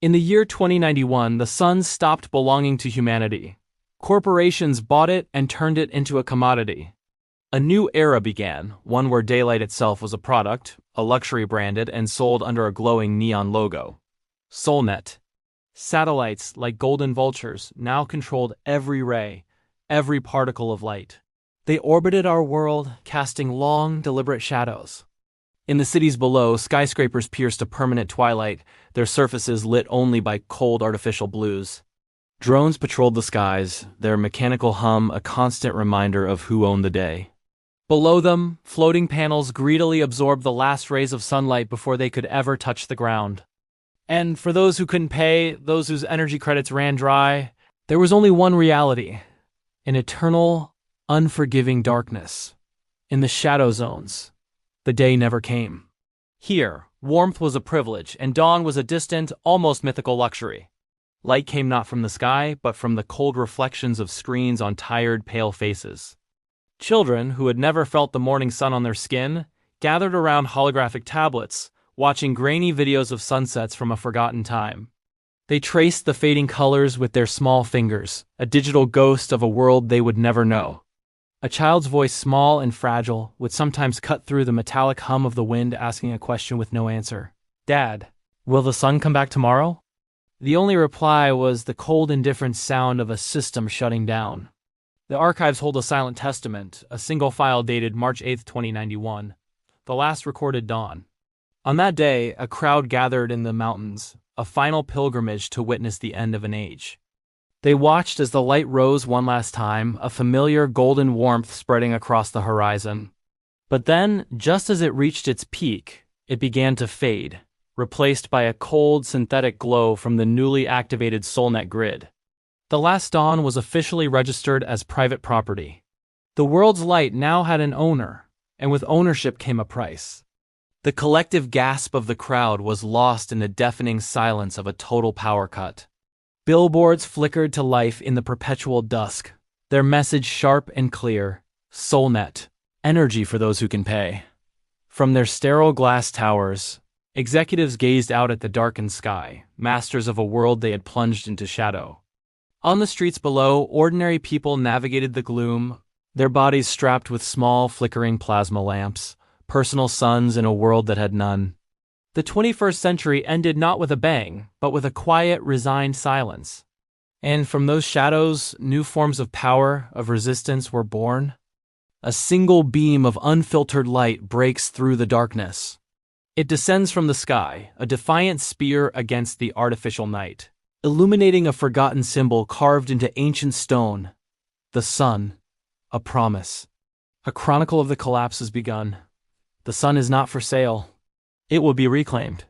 In the year 2091, the sun stopped belonging to humanity. Corporations bought it and turned it into a commodity. A new era began, one where daylight itself was a product, a luxury branded and sold under a glowing neon logo. SolNet. Satellites, like golden vultures, now controlled every ray, every particle of light. They orbited our world, casting long, deliberate shadows. In the cities below, skyscrapers pierced a permanent twilight, their surfaces lit only by cold artificial blues. Drones patrolled the skies, their mechanical hum a constant reminder of who owned the day. Below them, floating panels greedily absorbed the last rays of sunlight before they could ever touch the ground. And for those who couldn't pay, those whose energy credits ran dry, there was only one reality: an eternal, unforgiving darkness. In the shadow zones, the day never came. Here, warmth was a privilege, and dawn was a distant, almost mythical luxury. Light came not from the sky, but from the cold reflections of screens on tired, pale faces. Children, who had never felt the morning sun on their skin, gathered around holographic tablets, watching grainy videos of sunsets from a forgotten time. They traced the fading colors with their small fingers, a digital ghost of a world they would never know. A child's voice, small and fragile, would sometimes cut through the metallic hum of the wind, asking a question with no answer. "Dad, will the sun come back tomorrow?" The only reply was the cold, indifferent sound of a system shutting down. The archives hold a silent testament, a single file dated March 8, 2091, the last recorded dawn. On that day, a crowd gathered in the mountains, a final pilgrimage to witness the end of an age. They watched as the light rose one last time, a familiar golden warmth spreading across the horizon. But then, just as it reached its peak, it began to fade, replaced by a cold, synthetic glow from the newly activated SolNet grid. The last dawn was officially registered as private property. The world's light now had an owner, and with ownership came a price. The collective gasp of the crowd was lost in the deafening silence of a total power cut. Billboards flickered to life in the perpetual dusk, their message sharp and clear: SolNet, energy for those who can pay. From their sterile glass towers, executives gazed out at the darkened sky, masters of a world they had plunged into shadow. On the streets below, ordinary people navigated the gloom, their bodies strapped with small, flickering plasma lamps, personal suns in a world that had none. The 21st century ended not with a bang, but with a quiet, resigned silence. And from those shadows, new forms of power, of resistance were born. A single beam of unfiltered light breaks through the darkness. It descends from the sky, a defiant spear against the artificial night, illuminating a forgotten symbol carved into ancient stone: the sun, a promise. A chronicle of the collapse has begun. The sun is not for sale. It will be reclaimed.